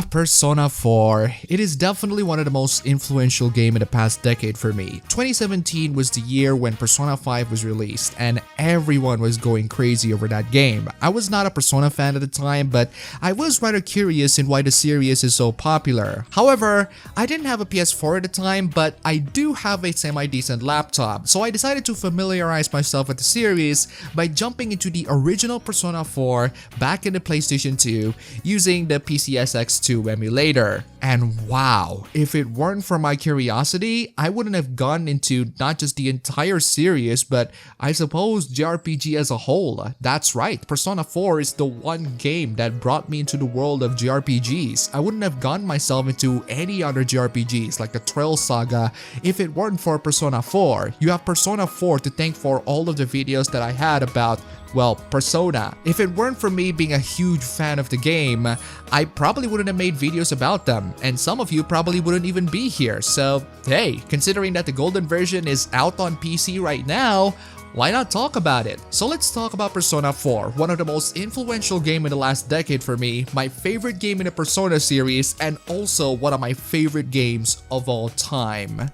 Persona 4. It is definitely one of the most influential games in the past decade for me. 2017 was the year when Persona 5 was released and everyone was going crazy over that game. I was not a Persona fan at the time, but I was rather curious in why the series is so popular. However, I didn't have a PS4 at the time, but I do have a semi-decent laptop, so I decided to familiarize myself with the series by jumping into the original Persona 4 back in the PlayStation 2 using the PCSX2 emulator. And wow, if it weren't for my curiosity, I wouldn't have gone into not just the entire series, but I suppose JRPG as a whole. That's right, Persona 4 is the one game that brought me into the world of JRPGs. I wouldn't have gone myself into any other JRPGs like the Trail Saga if it weren't for Persona 4. You have Persona 4 to thank for all of the videos that I had about, well, Persona. If it weren't for me being a huge fan of the game, I probably wouldn't have made videos about them, and some of you probably wouldn't even be here. So hey, considering that the golden version is out on PC right now, why not talk about it? So let's talk about Persona 4, one of the most influential games in the last decade for me, my favorite game in the Persona series, and also one of my favorite games of all time.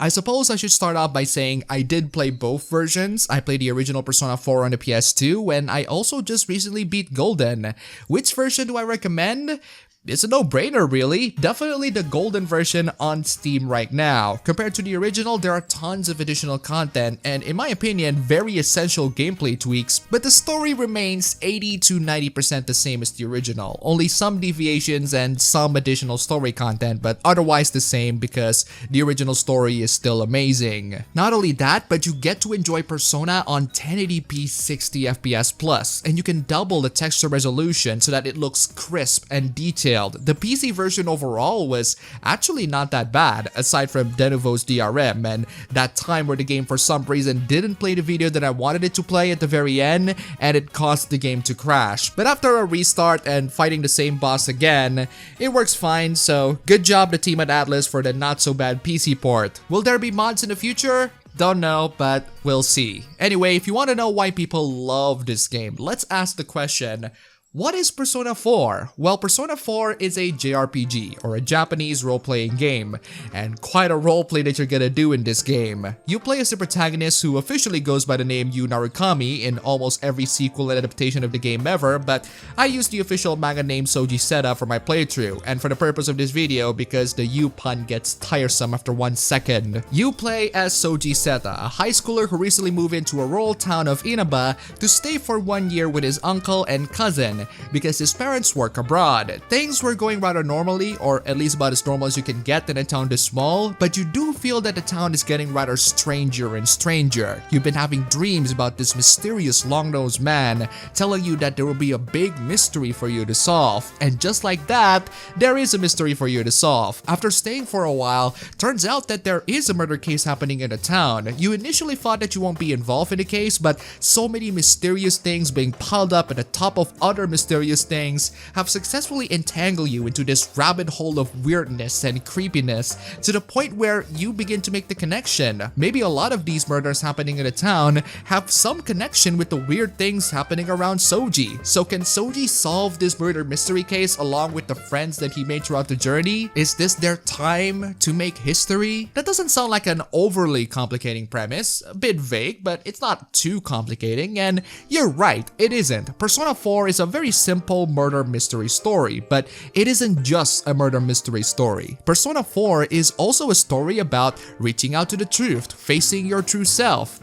I suppose I should start off by saying I did play both versions. I played the original Persona 4 on the PS2, and I also just recently beat Golden. Which version do I recommend? It's a no-brainer really, definitely the golden version on Steam right now. Compared to the original, there are tons of additional content and in my opinion, very essential gameplay tweaks, but the story remains 80 to 90% the same as the original. Only some deviations and some additional story content, but otherwise the same because the original story is still amazing. Not only that, but you get to enjoy Persona on 1080p 60 FPS plus, and you can double the texture resolution so that it looks crisp and detailed. The PC version overall was actually not that bad, aside from Denuvo's DRM and that time where the game for some reason didn't play the video that I wanted it to play at the very end and it caused the game to crash. But after a restart and fighting the same boss again, it works fine, so good job the team at Atlas for the not so bad PC port. Will there be mods in the future? Don't know, but we'll see. Anyway, if you want to know why people love this game, let's ask the question, what is Persona 4? Well, Persona 4 is a JRPG, or a Japanese role-playing game, and quite a roleplay that you're gonna do in this game. You play as the protagonist who officially goes by the name Yu Narukami in almost every sequel and adaptation of the game ever, but I used the official manga name Soji Seta for my playthrough, and for the purpose of this video because the Yu pun gets tiresome after 1 second. You play as Soji Seta, a high schooler who recently moved into a rural town of Inaba to stay for 1 year with his uncle and cousin, because his parents work abroad. Things were going rather normally, or at least about as normal as you can get in a town this small, but you do feel that the town is getting rather stranger and stranger. You've been having dreams about this mysterious long-nosed man telling you that there will be a big mystery for you to solve, and just like that, there is a mystery for you to solve. After staying for a while, turns out that there is a murder case happening in the town. You initially thought that you won't be involved in the case, but so many mysterious things being piled up at the top of other mysterious things have successfully entangled you into this rabbit hole of weirdness and creepiness to the point where you begin to make the connection. Maybe a lot of these murders happening in the town have some connection with the weird things happening around Soji. So can Soji solve this murder mystery case along with the friends that he made throughout the journey? Is this their time to make history? That doesn't sound like an overly complicating premise. A bit vague, but it's not too complicating, and you're right, it isn't. Persona 4 is a very simple murder mystery story, but it isn't just a murder mystery story. Persona 4 is also a story about reaching out to the truth, facing your true self.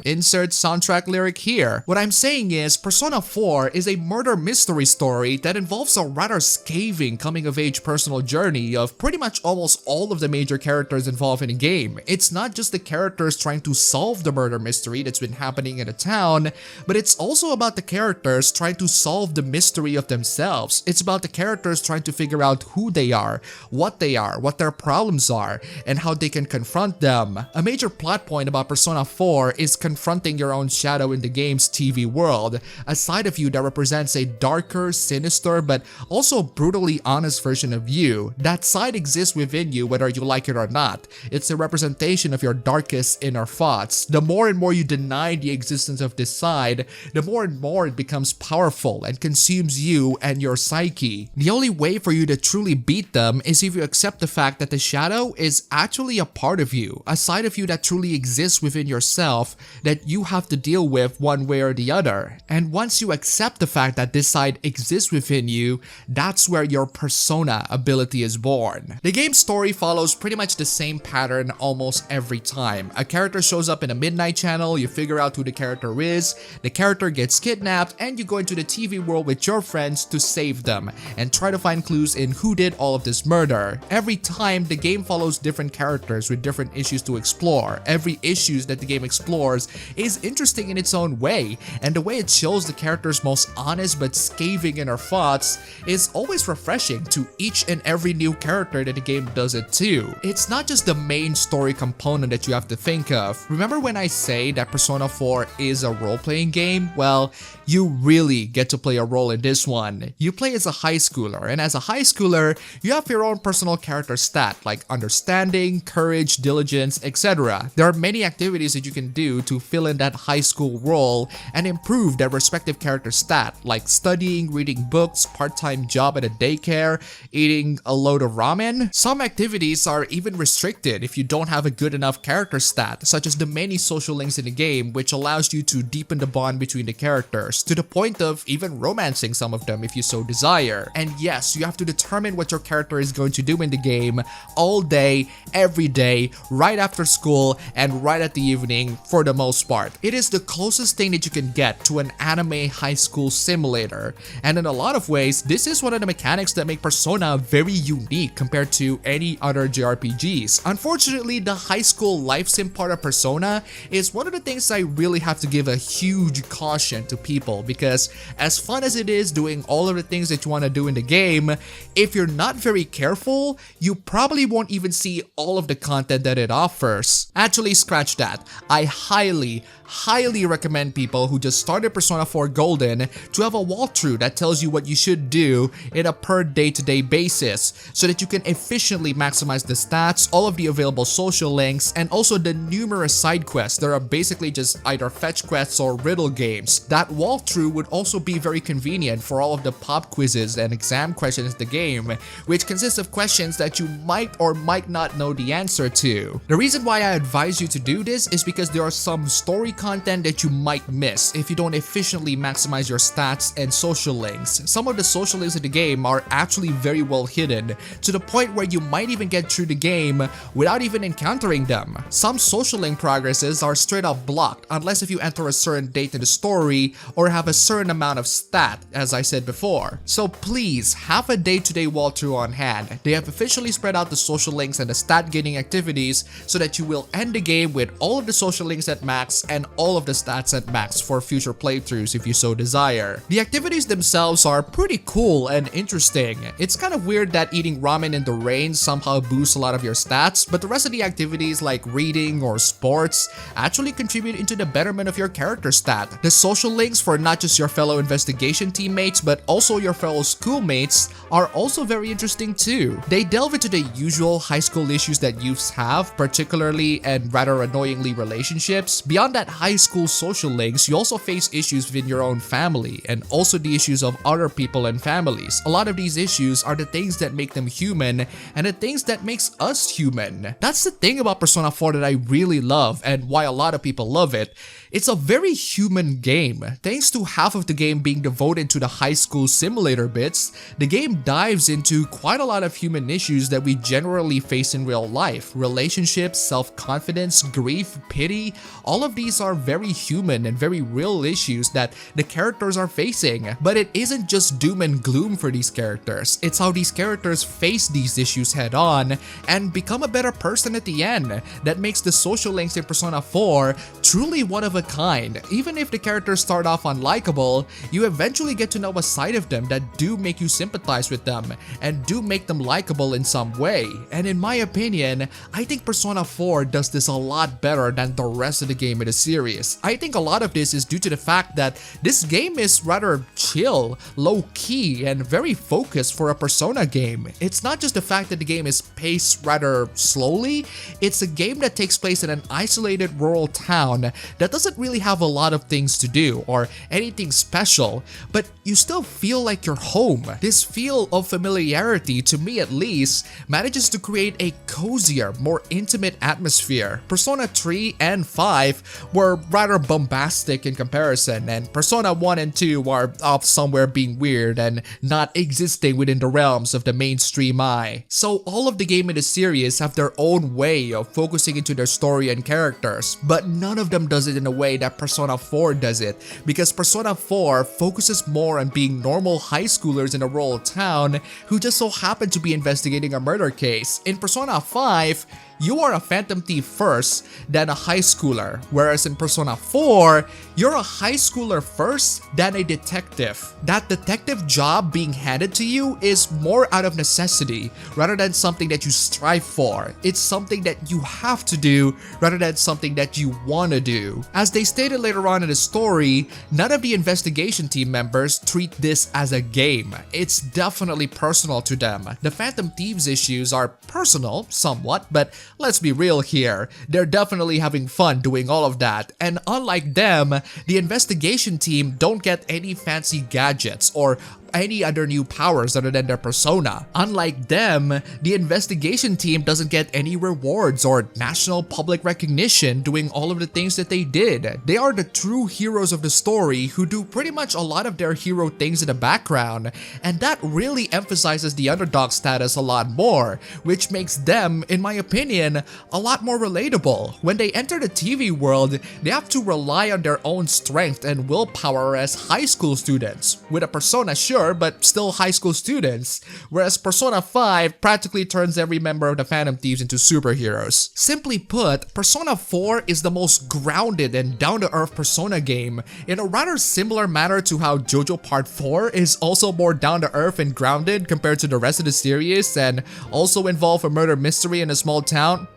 Insert soundtrack lyric here. What I'm saying is, Persona 4 is a murder mystery story that involves a rather scathing coming-of-age personal journey of pretty much almost all of the major characters involved in the game. It's not just the characters trying to solve the murder mystery that's been happening in the town, but it's also about the characters trying to solve the mystery of themselves. It's about the characters trying to figure out who they are, what their problems are, and how they can confront them. A major plot point about Persona 4 is confronting your own shadow in the game's TV world, a side of you that represents a darker, sinister, but also brutally honest version of you. That side exists within you whether you like it or not. It's a representation of your darkest inner thoughts. The more and more you deny the existence of this side, the more and more it becomes powerful and consumes you and your psyche. The only way for you to truly beat them is if you accept the fact that the shadow is actually a part of you, a side of you that truly exists within yourself that you have to deal with one way or the other. And once you accept the fact that this side exists within you, that's where your persona ability is born. The game's story follows pretty much the same pattern almost every time. A character shows up in a midnight channel, you figure out who the character is, the character gets kidnapped, and you go into the TV world with your friends to save them and try to find clues in who did all of this murder. Every time, the game follows different characters with different issues to explore. Every issue that the game explores is interesting in its own way, and the way it shows the character's most honest but scathing inner thoughts is always refreshing to each and every new character that the game does it to. It's not just the main story component that you have to think of. Remember when I say that Persona 4 is a role-playing game? Well, you really get to play a role in this one. You play as a high schooler, and as a high schooler, you have your own personal character stat like understanding, courage, diligence, etc. There are many activities that you can do to fill in that high school role and improve their respective character stat, like studying, reading books, part-time job at a daycare, eating a load of ramen. Some activities are even restricted if you don't have a good enough character stat, such as the many social links in the game, which allows you to deepen the bond between the characters, to the point of even romancing some of them if you so desire. And yes, you have to determine what your character is going to do in the game all day, every day, right after school, and right at the evening for the most part. It is the closest thing that you can get to an anime high school simulator, and in a lot of ways, this is one of the mechanics that make Persona very unique compared to any other JRPGs. Unfortunately, the high school life sim part of Persona is one of the things I really have to give a huge caution to people, because as fun as it is doing all of the things that you want to do in the game, if you're not very careful, you probably won't even see all of the content that it offers. Actually, scratch that. I highly recommend people who just started Persona 4 Golden to have a walkthrough that tells you what you should do in a per day-to-day basis, so that you can efficiently maximize the stats, all of the available social links, and also the numerous side quests that are basically just either fetch quests or riddle games. That walkthrough would also be very convenient for all of the pop quizzes and exam questions in the game, which consists of questions that you might or might not know the answer to. The reason why I advise you to do this is because there are some story content that you might miss if you don't efficiently maximize your stats and social links. Some of the social links in the game are actually very well hidden, to the point where you might even get through the game without even encountering them. Some social link progresses are straight up blocked unless if you enter a certain date in the story or have a certain amount of stat, as I said before. So please have a day-to-day walkthrough on hand. They have officially spread out the social links and the stat gaining activities so that you will end the game with all of the social links at max and all of the stats at max for future playthroughs if you so desire. The activities themselves are pretty cool and interesting. It's kind of weird that eating ramen in the rain somehow boosts a lot of your stats, but the rest of the activities like reading or sports actually contribute into the betterment of your character stat. The social links for not just your fellow investigation teammates but also your fellow schoolmates are also very interesting too. They delve into the usual high school issues that youths have, particularly and rather annoyingly relationships. Beyond that high school social links, you also face issues within your own family and also the issues of other people and families. A lot of these issues are the things that make them human and the things that makes us human. That's the thing about Persona 4 that I really love and why a lot of people love it. It's a very human game. Thanks to half of the game being devoted to the high school simulator bits, the game dives into quite a lot of human issues that we generally face in real life. Relationships, self-confidence, grief, pity, all of these are very human and very real issues that the characters are facing. But it isn't just doom and gloom for these characters. It's how these characters face these issues head on and become a better person at the end that makes the social links in Persona 4 truly one of a kind. Even if the characters start off unlikable, you eventually get to know a side of them that do make you sympathize with them and do make them likable in some way. And in my opinion, I think Persona 4 does this a lot better than the rest of the game in the series. I think a lot of this is due to the fact that this game is rather chill, low-key, and very focused for a Persona game. It's not just the fact that the game is paced rather slowly, it's a game that takes place in an isolated rural town that doesn't really have a lot of things to do or anything special, but you still feel like you're home. This feel of familiarity, to me at least, manages to create a cozier, more intimate atmosphere. Persona 3 and 5 were rather bombastic in comparison, and Persona 1 and 2 are off somewhere being weird and not existing within the realms of the mainstream eye. So all of the game in the series have their own way of focusing into their story and characters, but none of them does it in a way that Persona 4 does it, because Persona 4 focuses more on being normal high schoolers in a rural town who just so happen to be investigating a murder case. In Persona 5, you are a phantom thief first, then a high schooler, whereas in Persona 4, you're a high schooler first, then a detective. That detective job being handed to you is more out of necessity, rather than something that you strive for. It's something that you have to do, rather than something that you want to do. As they stated later on in the story, none of the investigation team members treat this as a game. It's definitely personal to them. The Phantom Thieves issues are personal, somewhat, but let's be real here, they're definitely having fun doing all of that, and unlike them, the investigation team don't get any fancy gadgets or any other new powers other than their persona. Unlike them, the investigation team doesn't get any rewards or national public recognition doing all of the things that they did. They are the true heroes of the story who do pretty much a lot of their hero things in the background, and that really emphasizes the underdog status a lot more, which makes them, in my opinion, a lot more relatable. When they enter the TV world, they have to rely on their own strength and willpower as high school students, with a persona sure, but still high school students, whereas Persona 5 practically turns every member of the Phantom Thieves into superheroes. Simply put, Persona 4 is the most grounded and down-to-earth Persona game, in a rather similar manner to how JoJo Part 4 is also more down-to-earth and grounded compared to the rest of the series and also involve a murder mystery in a small town.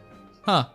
Huh.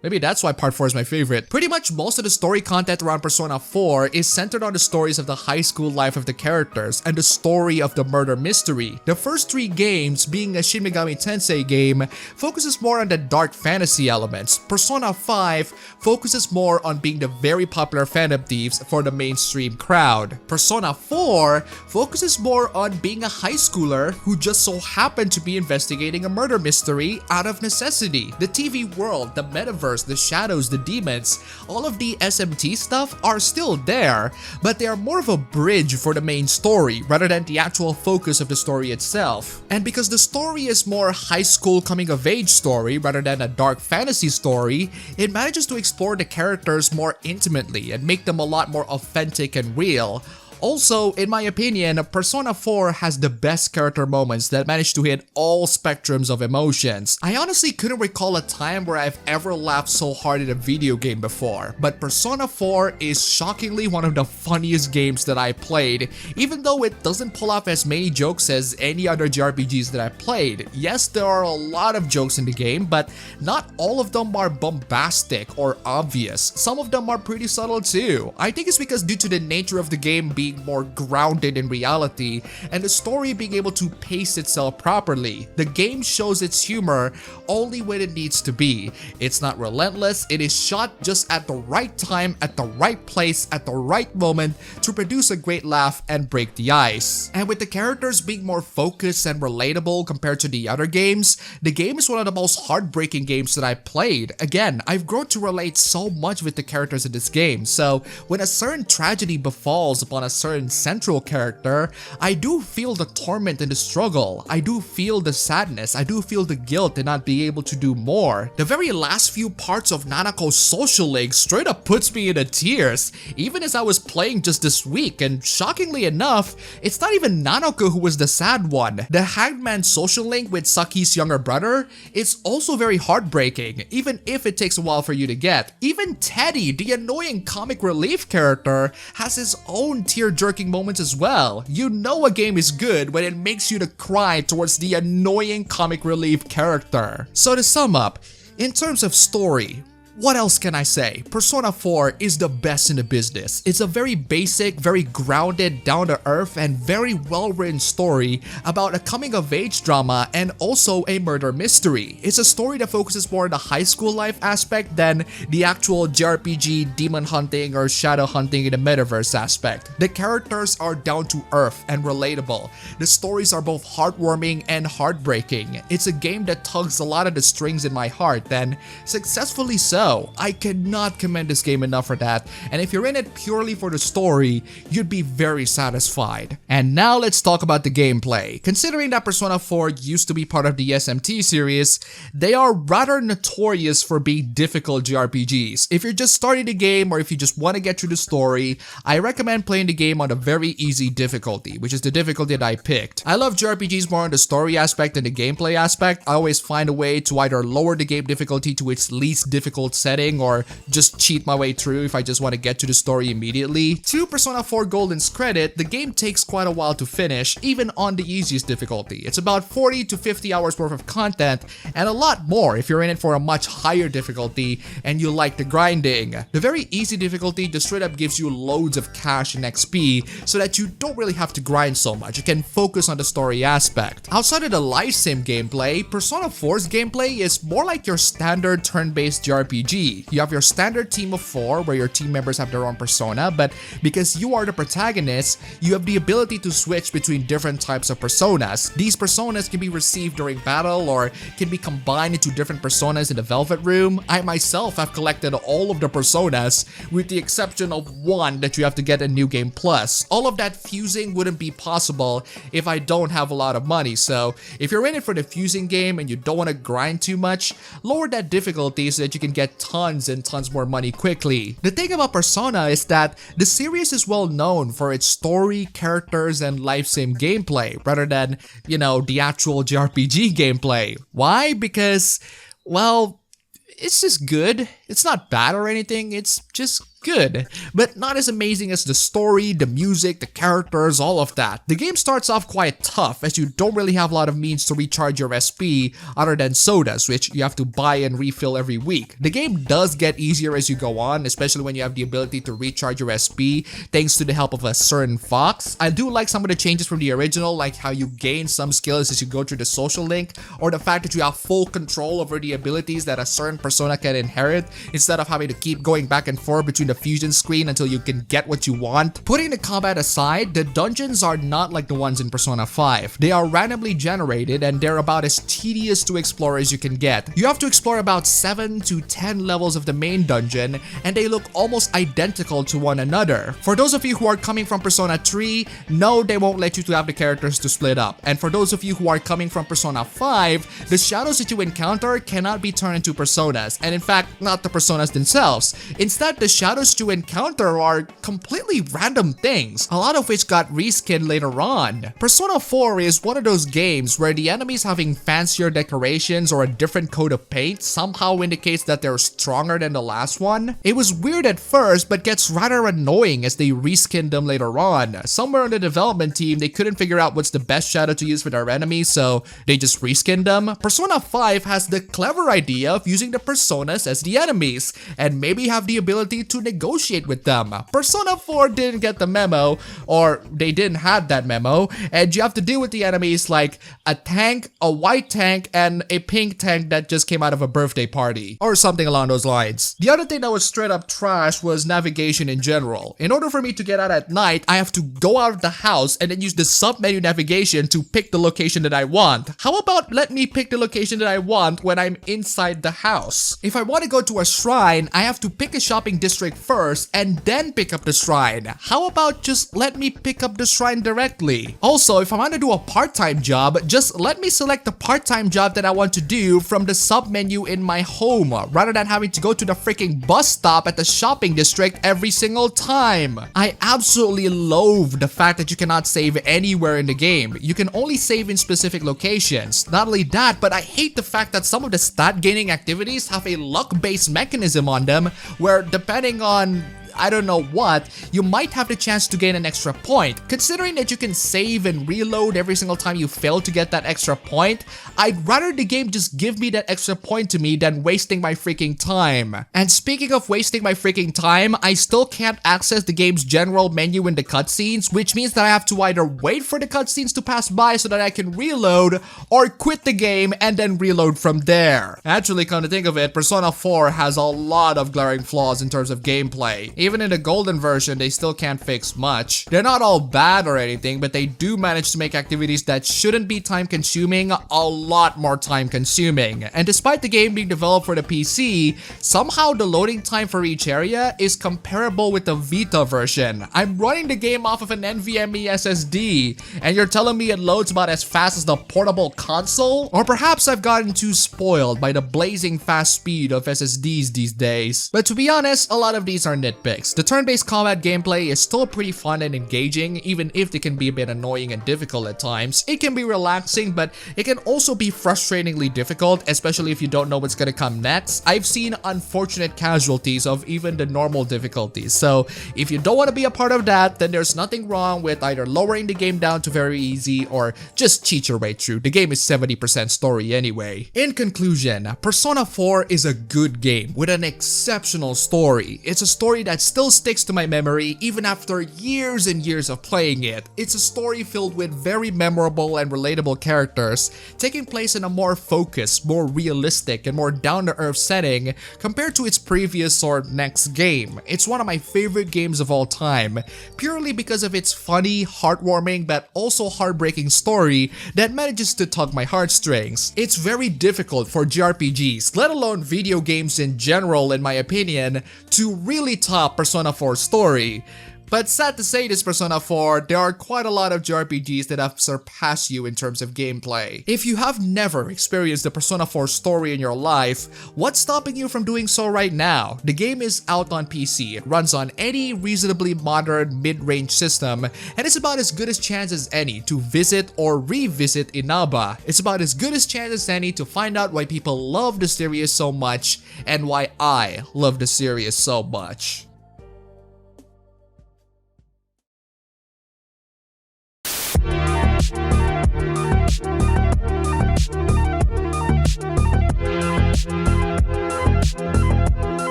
Maybe that's why Part 4 is my favorite. Pretty much most of the story content around Persona 4 is centered on the stories of the high school life of the characters and the story of the murder mystery. The first 3 games, being a Shin Megami Tensei game, focuses more on the dark fantasy elements. Persona 5 focuses more on being the very popular Phantom Thieves for the mainstream crowd. Persona 4 focuses more on being a high schooler who just so happened to be investigating a murder mystery out of necessity. The TV world, the metaverse, the shadows, the demons, all of the SMT stuff are still there, but they are more of a bridge for the main story rather than the actual focus of the story itself. And because the story is more high school coming of age story rather than a dark fantasy story, it manages to explore the characters more intimately and make them a lot more authentic and real. Also, in my opinion, Persona 4 has the best character moments that manage to hit all spectrums of emotions. I honestly couldn't recall a time where I've ever laughed so hard at a video game before, but Persona 4 is shockingly one of the funniest games that I played, even though it doesn't pull off as many jokes as any other JRPGs that I played. Yes, there are a lot of jokes in the game, but not all of them are bombastic or obvious. Some of them are pretty subtle too. I think it's because due to the nature of the game being more grounded in reality and the story being able to pace itself properly. The game shows its humor only when it needs to be. It's not relentless, it is shot just at the right time, at the right place, at the right moment to produce a great laugh and break the ice. And with the characters being more focused and relatable compared to the other games, the game is one of the most heartbreaking games that I played. Again, I've grown to relate so much with the characters in this game, so when a certain tragedy befalls upon a certain central character, I do feel the torment and the struggle. I do feel the sadness. I do feel the guilt in not being able to do more. The very last few parts of Nanako's social link straight up puts me into tears, even as I was playing just this week, and shockingly enough, it's not even Nanako who was the sad one. The Hangman social link with Saki's younger brother is also very heartbreaking, even if it takes a while for you to get. Even Teddy, the annoying comic relief character, has his own tear-jerking moments as well. You know a game is good when it makes you to cry towards the annoying comic relief character. So to sum up, in terms of story, What else can I say? Persona 4 is the best in the business. It's a very basic, very grounded, down-to-earth, and very well-written story about a coming-of-age drama and also a murder mystery. It's a story that focuses more on the high school life aspect than the actual JRPG demon hunting or shadow hunting in the metaverse aspect. The characters are down-to-earth and relatable. The stories are both heartwarming and heartbreaking. It's a game that tugs a lot of the strings in my heart, and successfully so. I cannot commend this game enough for that, and if you're in it purely for the story, you'd be very satisfied. And now let's talk about the gameplay. Considering that Persona 4 used to be part of the SMT series, they are rather notorious for being difficult JRPGs. If you're just starting the game or if you just want to get through the story, I recommend playing the game on a very easy difficulty, which is the difficulty that I picked. I love JRPGs more on the story aspect than the gameplay aspect. I always find a way to either lower the game difficulty to its least difficult setting or just cheat my way through if I just want to get to the story immediately. To Persona 4 Golden's credit, the game takes quite a while to finish, even on the easiest difficulty. It's about 40 to 50 hours worth of content, and a lot more if you're in it for a much higher difficulty and you like the grinding. The very easy difficulty just straight up gives you loads of cash and XP so that you don't really have to grind so much. You can focus on the story aspect. Outside of the life sim gameplay, Persona 4's gameplay is more like your standard turn-based JRPG. You have your standard team of 4 where your team members have their own persona, but because you are the protagonist, you have the ability to switch between different types of personas. These personas can be received during battle or can be combined into different personas in the Velvet Room. I myself have collected all of the personas with the exception of one that you have to get in New Game Plus. All of that fusing wouldn't be possible if I don't have a lot of money, so if you're in it for the fusing game and you don't want to grind too much, lower that difficulty so that you can get tons and tons more money quickly. The thing about Persona is that the series is well known for its story, characters, and life sim gameplay rather than, the actual JRPG gameplay. Why? Because, well, it's just good. It's not bad or anything, it's just good, but not as amazing as the story, the music, the characters, all of that. The game starts off quite tough as you don't really have a lot of means to recharge your SP other than sodas, which you have to buy and refill every week. The game does get easier as you go on, especially when you have the ability to recharge your SP thanks to the help of a certain fox. I do like some of the changes from the original, like how you gain some skills as you go through the social link, or the fact that you have full control over the abilities that a certain persona can inherit instead of having to keep going back and forth between the fusion screen until you can get what you want. Putting the combat aside, the dungeons are not like the ones in Persona 5. They are randomly generated and they're about as tedious to explore as you can get. You have to explore about 7 to 10 levels of the main dungeon and they look almost identical to one another. For those of you who are coming from Persona 3, no, they won't let you to have the characters to split up. And for those of you who are coming from Persona 5, the shadows that you encounter cannot be turned into personas, and in fact, not the personas themselves. Instead, the shadows you encounter are completely random things, a lot of which got reskinned later on. Persona 4 is one of those games where the enemies having fancier decorations or a different coat of paint somehow indicates that they're stronger than the last one. It was weird at first, but gets rather annoying as they reskinned them later on. Somewhere on the development team, they couldn't figure out what's the best shadow to use for their enemies, so they just reskinned them. Persona 5 has the clever idea of using the personas as the enemies, and maybe have the ability to negotiate with them. Persona 4 didn't get the memo, or they didn't have that memo, and you have to deal with the enemies like a tank, a white tank, and a pink tank that just came out of a birthday party, or something along those lines. The other thing that was straight up trash was navigation in general. In order for me to get out at night, I have to go out of the house and then use the sub-menu navigation to pick the location that I want. How about let me pick the location that I want when I'm inside the house? If I want to go to a shrine, I have to pick a shopping district first and then pick up the shrine. How about just let me pick up the shrine directly? Also, if I want to do a part-time job, just let me select the part-time job that I want to do from the sub-menu in my home, rather than having to go to the freaking bus stop at the shopping district every single time. I absolutely loathe the fact that you cannot save anywhere in the game. You can only save in specific locations. Not only that, but I hate the fact that some of the stat gaining activities have a luck-based mechanism on them where depending on I don't know what, you might have the chance to gain an extra point. Considering that you can save and reload every single time you fail to get that extra point, I'd rather the game just give me that extra point to me than wasting my freaking time. And speaking of wasting my freaking time, I still can't access the game's general menu in the cutscenes, which means that I have to either wait for the cutscenes to pass by so that I can reload, or quit the game and then reload from there. Actually, come to think of it, Persona 4 has a lot of glaring flaws in terms of gameplay. Even in the golden version, they still can't fix much. They're not all bad or anything, but they do manage to make activities that shouldn't be time consuming a lot more time consuming. And despite the game being developed for the PC, somehow the loading time for each area is comparable with the Vita version. I'm running the game off of an NVMe SSD, and you're telling me it loads about as fast as the portable console? Or perhaps I've gotten too spoiled by the blazing fast speed of SSDs these days. But to be honest, a lot of these are nitpicks. The turn-based combat gameplay is still pretty fun and engaging, even if it can be a bit annoying and difficult at times. It can be relaxing, but it can also be frustratingly difficult, especially if you don't know what's gonna come next. I've seen unfortunate casualties of even the normal difficulties, so if you don't want to be a part of that, then there's nothing wrong with either lowering the game down to very easy or just cheat your way through. The game is 70% story anyway. In conclusion, Persona 4 is a good game with an exceptional story. It's a story that still sticks to my memory even after years and years of playing it. It's a story filled with very memorable and relatable characters, taking place in a more focused, more realistic, and more down-to-earth setting compared to its previous or next game. It's one of my favorite games of all time, purely because of its funny, heartwarming, but also heartbreaking story that manages to tug my heartstrings. It's very difficult for JRPGs, let alone video games in general in my opinion, to really top Persona 4's story. But sad to say this Persona 4, there are quite a lot of JRPGs that have surpassed you in terms of gameplay. If you have never experienced the Persona 4 story in your life, what's stopping you from doing so right now? The game is out on PC, it runs on any reasonably modern mid-range system, and it's about as good a chance as any to visit or revisit Inaba. It's about as good a chance as any to find out why people love the series so much and why I love the series so much.